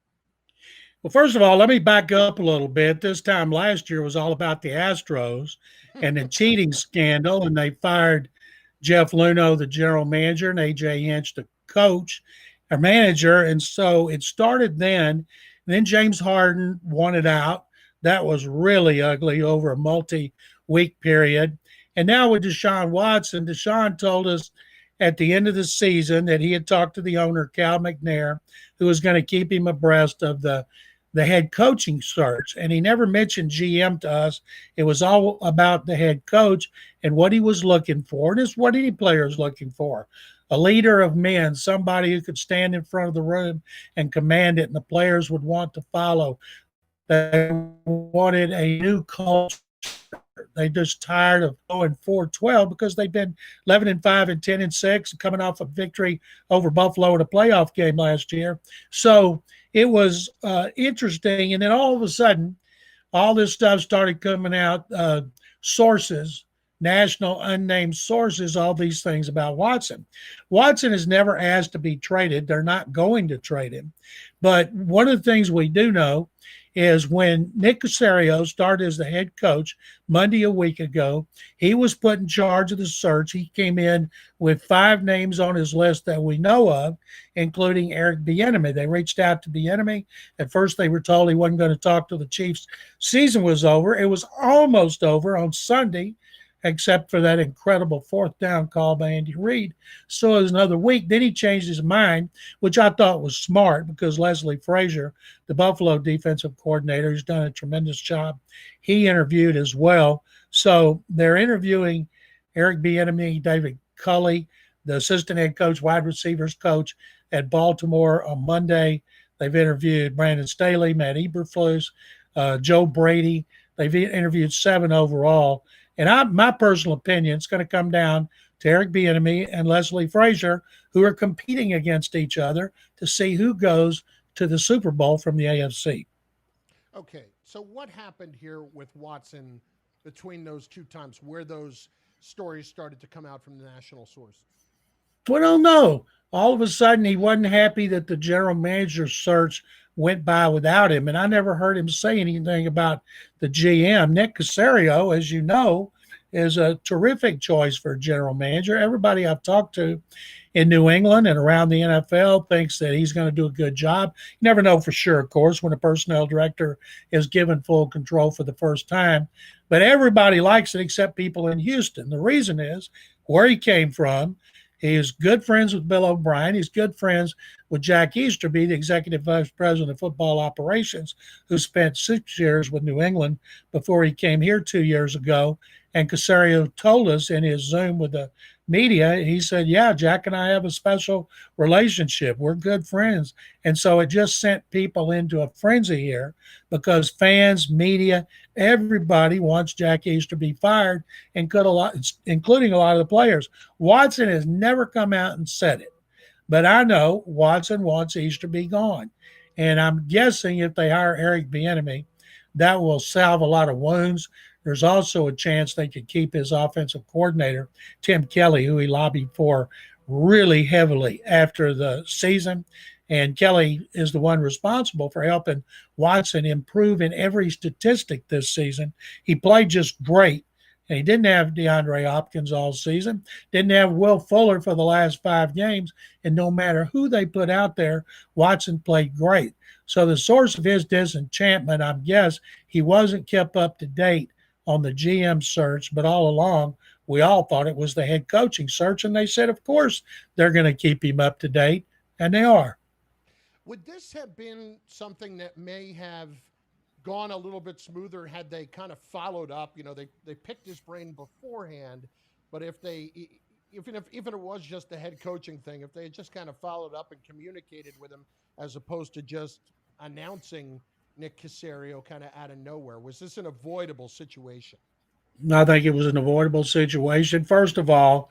Speaker 22: Well, first of all, let me back up a little bit. This time last year was all about the Astros and the cheating scandal, and they fired Jeff Luhnow, the general manager, and A.J. Hinch, the coach or manager. And so it started then. And then James Harden wanted out. That was really ugly over a multi-week period. And now with Deshaun Watson, Deshaun told us at the end of the season that he had talked to the owner, Cal McNair, who was going to keep him abreast of the head coaching search. And he never mentioned GM to us. It was all about the head coach and what he was looking for. And it's what any player is looking for. A leader of men, somebody who could stand in front of the room and command it, and the players would want to follow. They wanted a new culture. They just tired of going 4-12 because they've been 11-5 and 10-6, coming off a victory over Buffalo in a playoff game last year. So it was interesting. And then all of a sudden, all this stuff started coming out, sources, national unnamed sources, all these things about Watson. Watson is never asked to be traded. They're not going to trade him. But one of the things we do know is when Nick Caserio started as the head coach Monday a week ago, he was put in charge of the search. He came in with 5 names on his list that we know of, including Eric Bieniemy. They reached out to Bieniemy. At first, they were told he wasn't going to talk till the Chiefs' season was over. It was almost over on Sunday, except for that incredible 4th down call by Andy Reid. So it was another week. Then he changed his mind, which I thought was smart because Leslie Frazier, the Buffalo defensive coordinator, who's done a tremendous job, he interviewed as well. So they're interviewing Eric Bieniemy, David Culley, the assistant head coach, wide receivers coach at Baltimore on Monday. They've interviewed Brandon Staley, Matt Eberflus, Joe Brady. They've interviewed 7 overall. And my personal opinion, it's going to come down to Eric Bieniemy and Leslie Frazier, who are competing against each other to see who goes to the Super Bowl from the AFC.
Speaker 2: Okay, so what happened here with Watson between those two times where those stories started to come out from the national sources?
Speaker 22: We don't know. All of a sudden, he wasn't happy that the general manager search went by without him. And I never heard him say anything about the GM. Nick Caserio, as you know, is a terrific choice for a general manager. Everybody I've talked to in New England and around the NFL thinks that he's going to do a good job. You never know for sure, of course, when a personnel director is given full control for the first time. But everybody likes it except people in Houston. The reason is where he came from. He is good friends with Bill O'Brien. He's good friends with Jack Easterby, the executive vice president of football operations, who spent 6 years with New England before he came here 2 years ago. And Caserio told us in his Zoom with the media, he said, yeah, Jack and I have a special relationship. We're good friends. And so it just sent people into a frenzy here because fans, media, everybody wants Jack Easterby fired, and including a lot of the players. Watson has never come out and said it, but I know Watson wants Easterby gone. And I'm guessing if they hire Eric Bieniemy, that will salve a lot of wounds. There's also a chance they could keep his offensive coordinator, Tim Kelly, who he lobbied for really heavily after the season. And Kelly is the one responsible for helping Watson improve in every statistic this season. He played just great. And he didn't have DeAndre Hopkins all season, didn't have Will Fuller for the last 5 games. And no matter who they put out there, Watson played great. So the source of his disenchantment, I guess, he wasn't kept up to date on the GM search, but all along, we all thought it was the head coaching search. And they said, of course, they're going to keep him up to date. And they are.
Speaker 2: Would this have been something that may have gone a little bit smoother had they kind of followed up? You know, they picked his brain beforehand, but if they, even it was just the head coaching thing, if they had just kind of followed up and communicated with him as opposed to just announcing Nick Caserio kind of out of nowhere, was this an avoidable situation?
Speaker 22: I think it was an avoidable situation. First of all,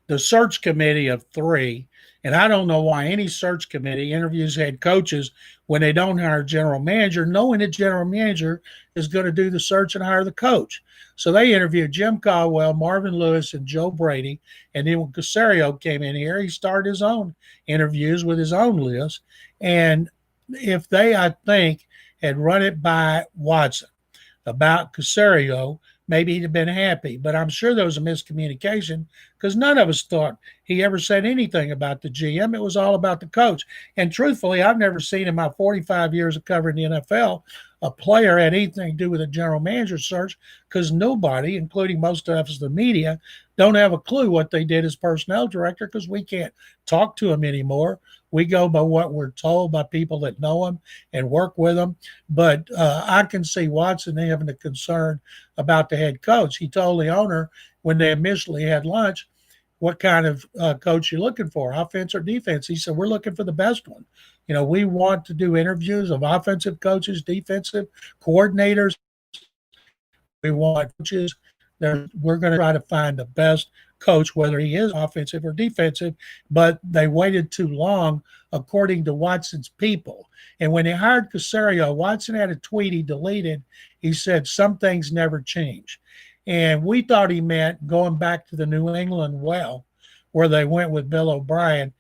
Speaker 22: the search committee of 3, and I don't know why any search committee interviews head coaches when they don't hire a general manager, knowing the general manager is going to do the search and hire the coach. So they interviewed Jim Caldwell, Marvin Lewis, and Joe Brady. And then when Caserio came in here, he started his own interviews with his own list. And if they, I think, had run it by Watson about Caserio, maybe he'd have been happy. But I'm sure there was a miscommunication because none of us thought he ever said anything about the GM. It was all about the coach. And truthfully, I've never seen in my 45 years of covering the NFL a player had anything to do with a general manager search because nobody, including most of us, the media, don't have a clue what they did as personnel director because we can't talk to him anymore. We go by what we're told by people that know him and work with him. But I can see Watson having a concern about the head coach. He told the owner when they initially had lunch, what kind of coach you're looking for, offense or defense. He said, we're looking for the best one. You know, we want to do interviews of offensive coaches, defensive coordinators. We want coaches. We're going to try to find the best coach, whether he is offensive or defensive, but they waited too long, according to Watson's people. And when they hired Caserio, Watson had a tweet he deleted. He said, some things never change. And we thought he meant going back to the New England well, where they went with Bill O'Brien,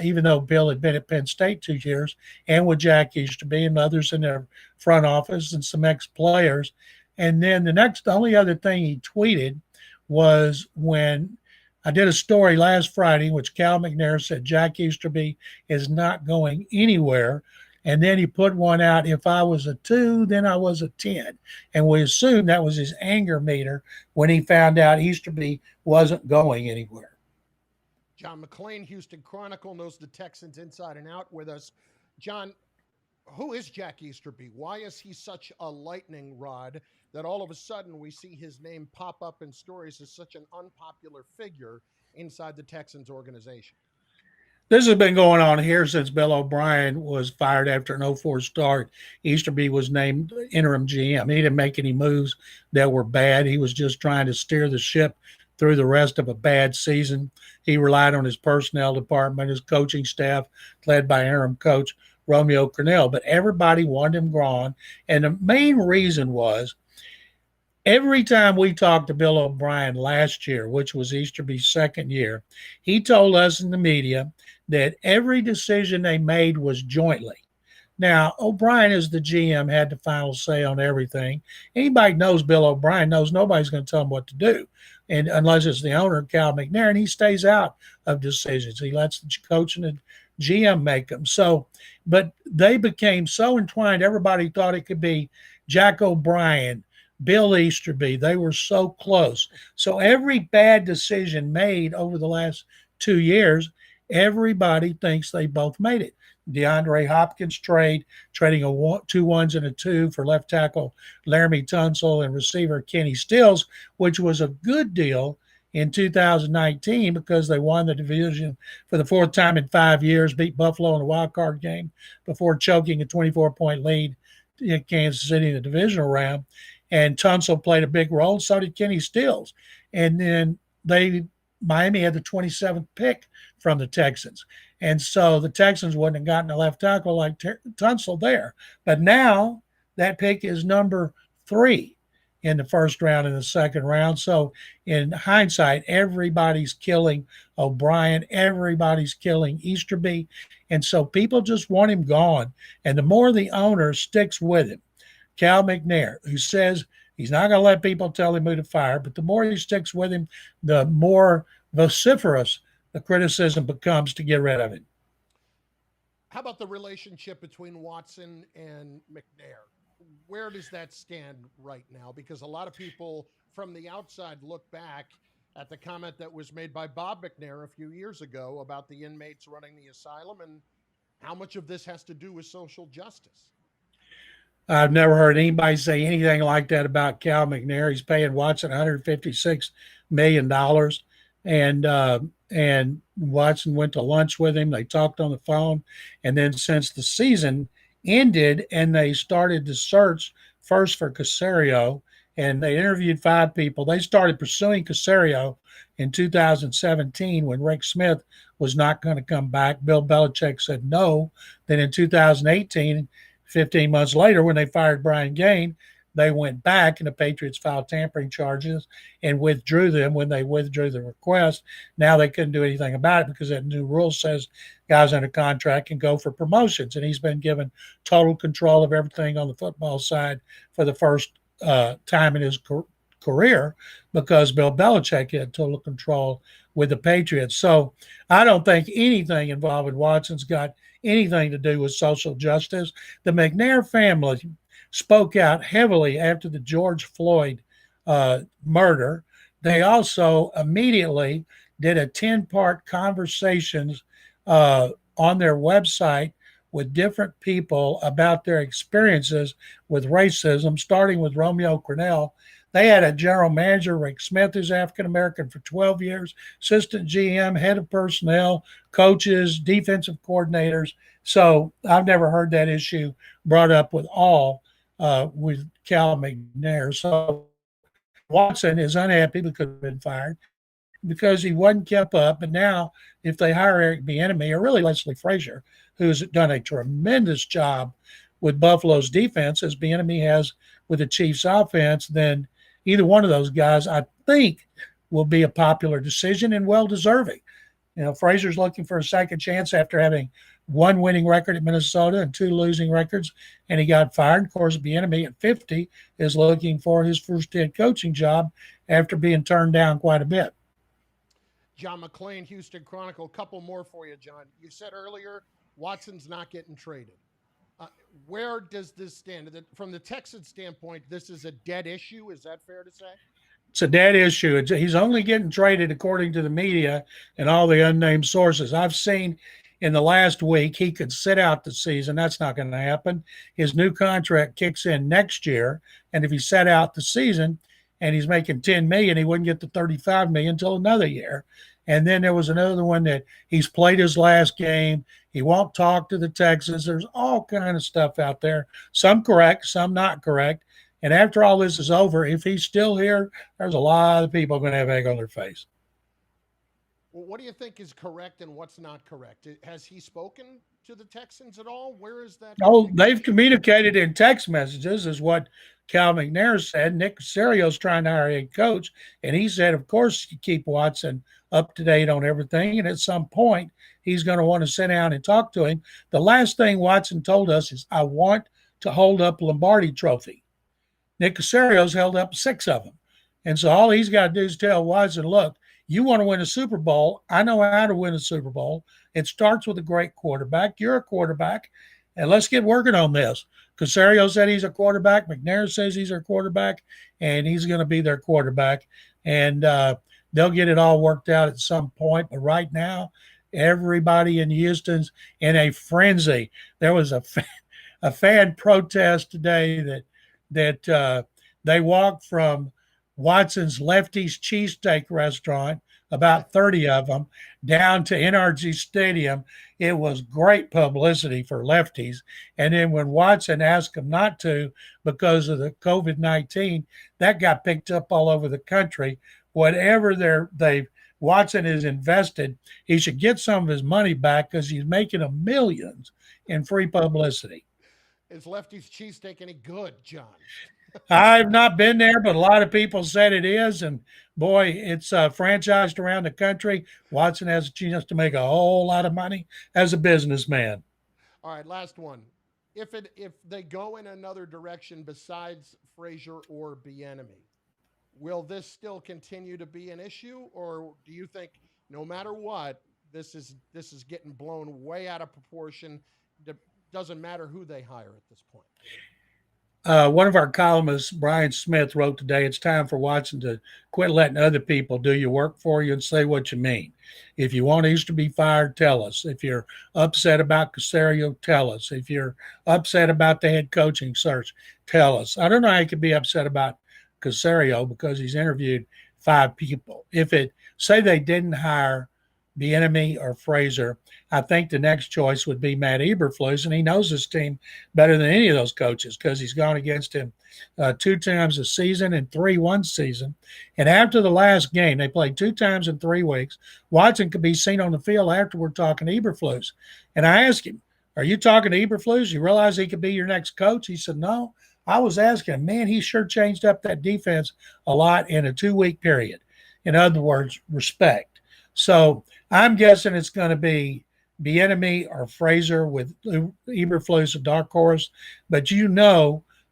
Speaker 22: even though Bill had been at Penn State 2 years, and with Jack Easterby and others in their front office and some ex-players. And then the only other thing he tweeted was when I did a story last Friday, which Cal McNair said Jack Easterby is not going anywhere. And then he put one out, if I was a 2, then I was a 10. And we assumed that was his anger meter when he found out Easterby wasn't going anywhere.
Speaker 2: John McClain, Houston Chronicle, knows the Texans inside and out with us. John, who is Jack Easterby? Why is he such a lightning rod that all of a sudden we see his name pop up in stories as such an unpopular figure inside the Texans organization?
Speaker 22: This has been going on here since Bill O'Brien was fired after an 0-4 start. Easterby was named interim GM. He didn't make any moves that were bad. He was just trying to steer the ship through the rest of a bad season. He relied on his personnel department, his coaching staff, led by interim coach Romeo Crennel. But everybody wanted him gone. And the main reason was Every time we talked to Bill O'Brien last year, which was Easterby's second year, he told us in the media that every decision they made was jointly. Now, O'Brien as the GM had the final say on everything. Anybody knows Bill O'Brien knows nobody's going to tell him what to do, and unless it's the owner, Cal McNair, and he stays out of decisions. He lets the coach and the GM make them. So, but they became so entwined. Everybody thought it could be Jack O'Brien, Bill Easterby. They were so close. So every bad decision made over the last 2 years, everybody thinks they both made it. DeAndre Hopkins trading two ones and a two for left tackle Laramie Tunsil and receiver Kenny Stills, which was a good deal in 2019 because they won the division for the fourth time in 5 years, beat Buffalo in a wild card game before choking a 24-point lead in Kansas City in the divisional round. And Tunsil played a big role, so did Kenny Stills. And then Miami had the 27th pick from the Texans. And so the Texans wouldn't have gotten a left tackle like Tunsil there. But now that pick is number 3 in the first round and the second round. So in hindsight, everybody's killing O'Brien. Everybody's killing Easterby. And so people just want him gone. And the more the owner sticks with him, Cal McNair, who says he's not going to let people tell him who to fire, but the more he sticks with him, the more vociferous the criticism becomes to get rid of him.
Speaker 2: How about the relationship between Watson and McNair? Where does that stand right now? Because a lot of people from the outside look back at the comment that was made by Bob McNair a few years ago about the inmates running the asylum and how much of this has to do with social justice.
Speaker 22: I've never heard anybody say anything like that about Cal McNair. He's paying Watson $156 million. And Watson went to lunch with him. They talked on the phone. And then since the season ended and they started the search first for Caserio, and they interviewed 5 people, they started pursuing Caserio in 2017 when Rick Smith was not going to come back. Bill Belichick said no. Then in 2018, 15 months later, when they fired Brian Gaine, they went back and the Patriots filed tampering charges and withdrew them when they withdrew the request. Now they couldn't do anything about it because that new rule says guys under contract can go for promotions. And he's been given total control of everything on the football side for the first time in his career because Bill Belichick had total control with the Patriots. So I don't think anything involving Watson's got anything to do with social justice. The McNair family spoke out heavily after the George Floyd murder. They also immediately did a 10-part conversations on their website with different people about their experiences with racism, starting with Romeo Crennel. They had a general manager, Rick Smith, who's African-American for 12 years, assistant GM, head of personnel, coaches, defensive coordinators. So I've never heard that issue brought up with Cal McNair. So Watson is unhappy because he's been fired, because he wasn't kept up. But now if they hire Eric Bieniemy or really Leslie Frazier, who's done a tremendous job with Buffalo's defense as Bieniemy has with the Chiefs offense, then either one of those guys, I think, will be a popular decision and well-deserving. You know, Frazier's looking for a second chance after having 1 winning record at Minnesota and 2 losing records, and he got fired. Of course, Bieniemy at 50 is looking for his first head coaching job after being turned down quite a bit.
Speaker 2: John McClain, Houston Chronicle. A couple more for you, John. You said earlier Watson's not getting traded. Where does this stand? From the Texans standpoint, this is a dead issue. Is that fair to say?
Speaker 22: It's a dead issue. He's only getting traded according to the media and all the unnamed sources. I've seen in the last week he could sit out the season. That's not going to happen. His new contract kicks in next year, and if he sat out the season and he's making $10 million, he wouldn't get the $35 million until another year. And then there was another one that he's played his last game. He won't talk to the Texans. There's all kind of stuff out there. Some correct, some not correct. And after all this is over, if he's still here, there's a lot of people going to have egg on their face.
Speaker 2: Well, what do you think is correct and what's not correct? Has he spoken to the Texans at all? Where is that?
Speaker 22: Oh, they've communicated in text messages is what Cal McNair said. Nick Caserio's trying to hire a head coach, and he said, of course, you keep Watson up to date on everything, and at some point, he's going to want to sit down and talk to him. The last thing Watson told us is, I want to hold up Lombardi Trophy. Nick Caserio's held up 6 of them. And so all he's got to do is tell Watson, look, you want to win a Super Bowl. I know how to win a Super Bowl. It starts with a great quarterback. You're a quarterback, and let's get working on this. Caserio said he's a quarterback. McNair says he's their quarterback, and he's going to be their quarterback. And they'll get it all worked out at some point. But right now, everybody in Houston's in a frenzy. There was a fan protest today that they walked from Watson's Lefty's Cheesesteak restaurant, about 30 of them, down to NRG Stadium. It was great publicity for Lefties. And then when Watson asked them not to because of the COVID-19, that got picked up all over the country. Whatever Watson is invested, he should get some of his money back because he's making millions in free publicity.
Speaker 2: Is Lefty's Cheesesteak any good, John?
Speaker 22: I've not been there, but a lot of people said it is. And boy, it's franchised around the country. Watson has a chance to make a whole lot of money as a businessman.
Speaker 2: All right, last one. If they go in another direction besides Frazier or Bieniemy, will this still continue to be an issue, or do you think no matter what, this is getting blown way out of proportion? Doesn't matter who they hire at this point.
Speaker 22: One of our columnists, Brian Smith, wrote today, it's time for Watson to quit letting other people do your work for you and say what you mean. If you want East to be fired, tell us. If you're upset about Caserio, tell us. If you're upset about the head coaching search, tell us. I don't know how you could be upset about Caserio because he's interviewed 5 people. Say they didn't hire Bieniemy or Frazier, I think the next choice would be Matt Eberflus, and he knows his team better than any of those coaches because he's gone against him 2 times a season and 3 one season. And after the last game, they played 2 times in 3 weeks. Watson could be seen on the field afterward talking to Eberflus. And I asked him, are you talking to Eberflus? You realize he could be your next coach? He said, no. I was asking him, man, he sure changed up that defense a lot in a 2-week period. In other words, respect. So I'm guessing it's going to be Bieniemy or Frazier with Eberflus a dark horse. But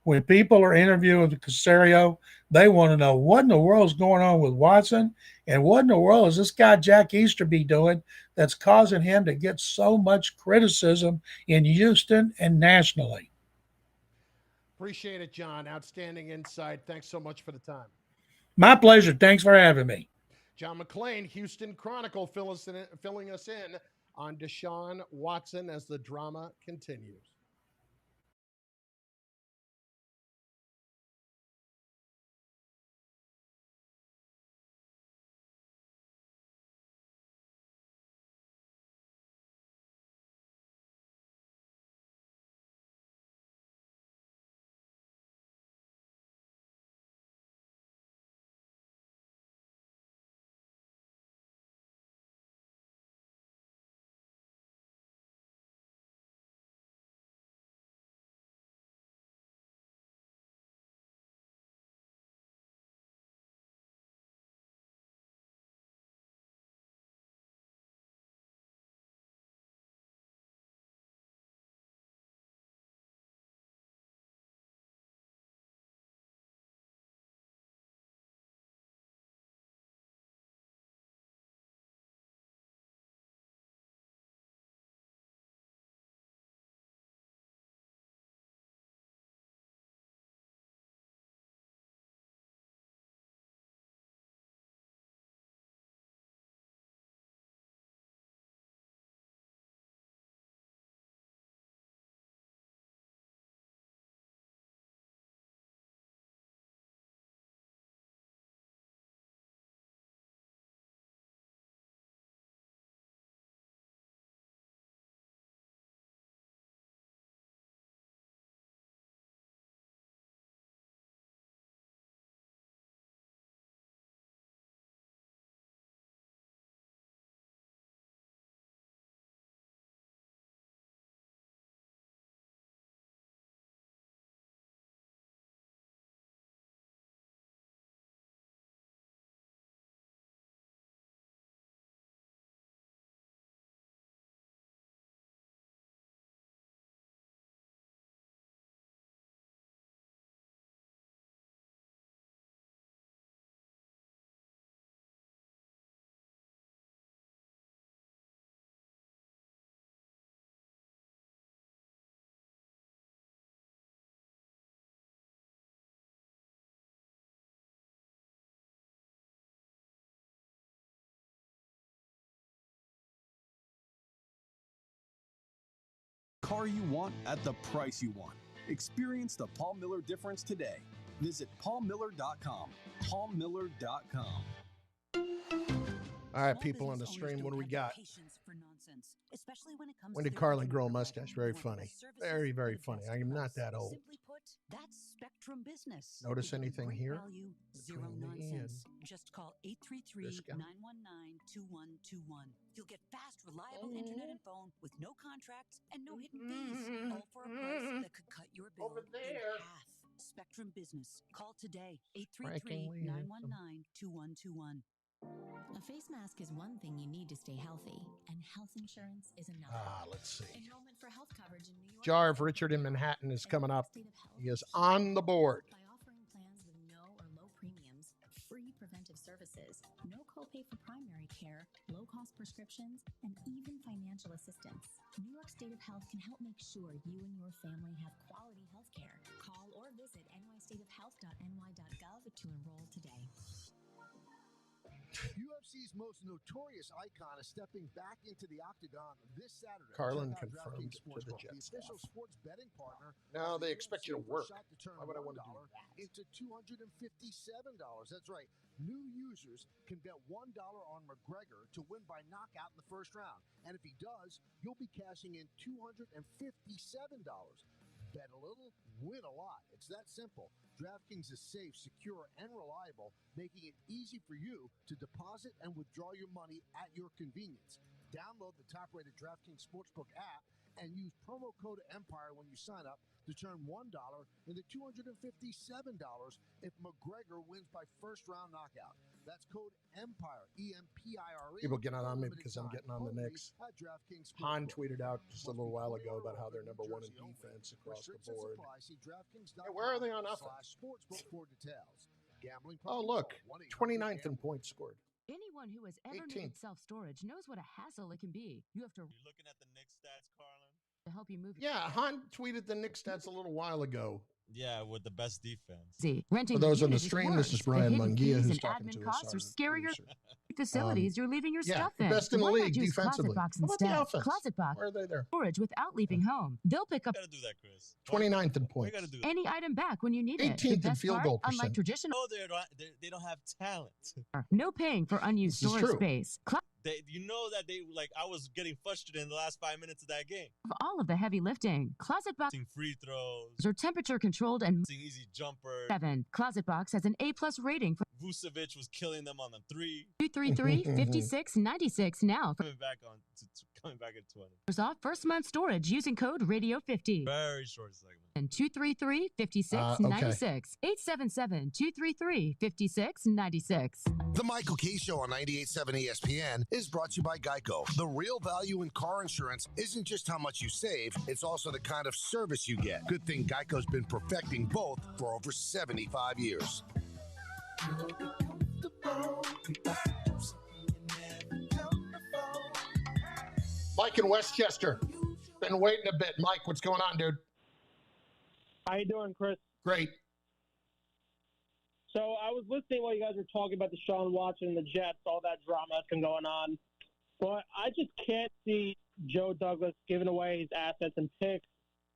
Speaker 22: when people are interviewing the Caserio, they want to know what in the world is going on with Watson and what in the world is this guy Jack Easterby doing that's causing him to get so much criticism in Houston and nationally.
Speaker 2: Appreciate it, John. Outstanding insight. Thanks so much for the time.
Speaker 22: My pleasure. Thanks for having me.
Speaker 2: John McClain, Houston Chronicle, filling us in on Deshaun Watson as the drama continues.
Speaker 3: car you want at the price you want. Experience the Paul Miller difference today. Visit paulmiller.com. paulmiller.com.
Speaker 2: All right, people on the stream, what do we got? When did Carlin grow a mustache? Very funny. Very, very funny. I am not that old.
Speaker 5: Simply put, that's Spectrum Business.
Speaker 2: Notice anything here?
Speaker 5: Value, zero nonsense. Just call 833-919-2121. You'll get fast, reliable internet and phone with no contracts and no hidden fees. All for a price that could cut your bill in half. Spectrum Business. Call today. 833-919-2121.
Speaker 23: A face mask is one thing you need to stay healthy, and health insurance is another.
Speaker 2: Let's see.
Speaker 23: Enrollment for health coverage in New York.
Speaker 2: Jarv Richard in Manhattan is coming up. He is on the board.
Speaker 23: By offering plans with no or low premiums, free preventive services, no copay for primary care, low-cost prescriptions, and even financial assistance, New York State of Health can help make sure you and your family have quality health care. Call or visit nystateofhealth.ny.gov to enroll today.
Speaker 24: UFC's most notorious icon is stepping back into the octagon this Saturday.
Speaker 2: Carlin confirmed to the Jets.
Speaker 24: The official sports betting partner.
Speaker 2: No, they expect you to work.
Speaker 24: Why would I want to do that? Into $257. That's right. New users can bet $1 on McGregor to win by knockout in the first round. And if he does, you'll be cashing in $257. Bet a little, win a lot. It's that simple. DraftKings is safe, secure, and reliable, making it easy for you to deposit and withdraw your money at your convenience. Download the top-rated DraftKings Sportsbook app and use promo code EMPIRE when you sign up to turn $1 into $257 if McGregor wins by first-round knockout. That's code EMPIRE, E-M-P-I-R-E.
Speaker 2: People get on me because I'm getting on the Knicks. Han tweeted out just a little while ago about how they're number one in defense across the board. Hey, where are they on offense? Oh, look, 29th in points scored.
Speaker 25: Anyone who has ever
Speaker 2: 18th.
Speaker 25: needed self-storage knows what a hassle it can be. You have to.
Speaker 4: You're looking at the Knicks stats, Carlin?
Speaker 25: To help you move.
Speaker 2: Yeah, Han tweeted the Knicks stats a little while ago.
Speaker 4: Yeah, with the best defense.
Speaker 25: Renting
Speaker 2: For those on the
Speaker 25: units
Speaker 2: stream,
Speaker 25: works.
Speaker 2: this is Brian
Speaker 25: The hidden
Speaker 2: Munguia
Speaker 25: fees
Speaker 2: who's
Speaker 25: and
Speaker 2: talking
Speaker 25: admin
Speaker 2: to us.
Speaker 25: costs are
Speaker 2: our
Speaker 25: scarier.
Speaker 2: producer.
Speaker 25: Facilities you're leaving your
Speaker 2: yeah,
Speaker 25: stuff
Speaker 2: the
Speaker 25: in.
Speaker 2: best in the
Speaker 25: Why not
Speaker 2: league
Speaker 25: use
Speaker 2: defensively.
Speaker 25: ClosetBox
Speaker 2: How about the
Speaker 25: instead?
Speaker 2: offense?
Speaker 25: ClosetBox.
Speaker 2: Where are they there?
Speaker 25: Storage without leaving home. They'll pick up.
Speaker 4: You gotta do that, Chris.
Speaker 2: 29th in points.
Speaker 25: Any item back when you need it.
Speaker 2: 18th
Speaker 25: The
Speaker 2: in
Speaker 25: best
Speaker 2: field
Speaker 25: part,
Speaker 2: goal
Speaker 25: unlike
Speaker 2: percentage.
Speaker 25: traditional.
Speaker 4: No, they don't have talent.
Speaker 25: No paying for unused
Speaker 2: This is
Speaker 25: storage
Speaker 2: true.
Speaker 25: space.
Speaker 4: You know that I was getting frustrated in the last 5 minutes of that game.
Speaker 25: All of the heavy lifting. ClosetBox
Speaker 4: Seeing free throws,
Speaker 25: are temperature controlled and
Speaker 4: seeing easy jumpers.
Speaker 25: 7. ClosetBox has an A+ rating for
Speaker 4: Vucevic was killing them on the 3.
Speaker 25: 233-5696 now.
Speaker 4: Coming back at 20.
Speaker 25: Off first month storage using code Radio50.
Speaker 4: Very short segment.
Speaker 25: And 233-5696. 877-233-5696.
Speaker 26: The Michael Key Show on 98.7 ESPN is brought to you by Geico. The real value in car insurance isn't just how much you save, it's also the kind of service you get. Good thing Geico's been perfecting both for over 75 years.
Speaker 2: Mike in Westchester. Been waiting a bit. Mike, what's going on, dude?
Speaker 27: How you doing, Chris?
Speaker 2: Great.
Speaker 27: So I was listening while you guys were talking about Deshaun Watson and the Jets, all that drama that's been going on. But I just can't see Joe Douglas giving away his assets and picks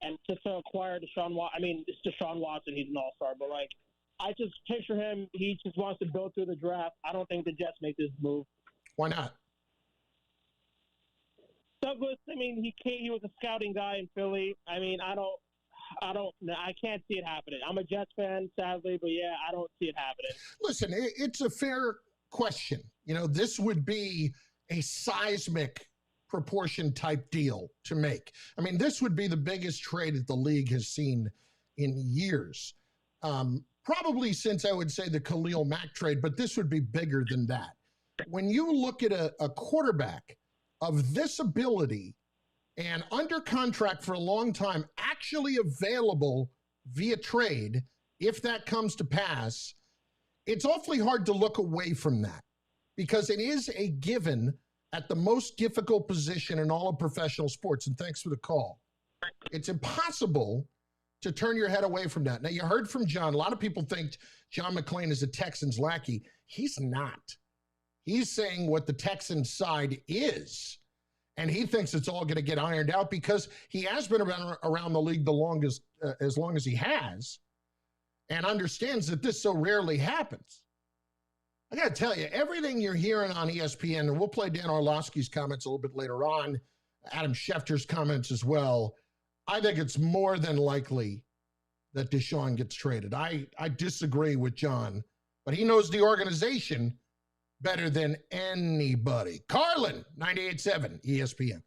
Speaker 27: and just to acquire Deshaun Watson. I mean, it's Deshaun Watson. He's an all-star. But, I just picture him. He just wants to build through the draft. I don't think the Jets make this move.
Speaker 2: Why not?
Speaker 27: Douglas, he was a scouting guy in Philly. I can't see it happening. I'm a Jets fan, sadly, but yeah, I don't see it happening.
Speaker 2: Listen, it's a fair question. This would be a seismic proportion type deal to make. This would be the biggest trade that the league has seen in years. Probably since I would say the Khalil Mack trade, but this would be bigger than that. When you look at a quarterback of this ability and under contract for a long time, actually available via trade, if that comes to pass, it's awfully hard to look away from that because it is a given at the most difficult position in all of professional sports. And thanks for the call. It's impossible to turn your head away from that. Now, you heard from John. A lot of people think John McClain is a Texans lackey. He's not. He's saying what the Texans side is. And he thinks it's all going to get ironed out because he has been around the league the longest, as long as he has, and understands that this so rarely happens. I got to tell you, everything you're hearing on ESPN, and we'll play Dan Orlovsky's comments a little bit later on, Adam Schefter's comments as well, I think it's more than likely that Deshaun gets traded. I disagree with John, but he knows the organization better than anybody. Carlin, 98.7 ESPN.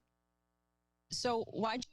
Speaker 6: So why'd you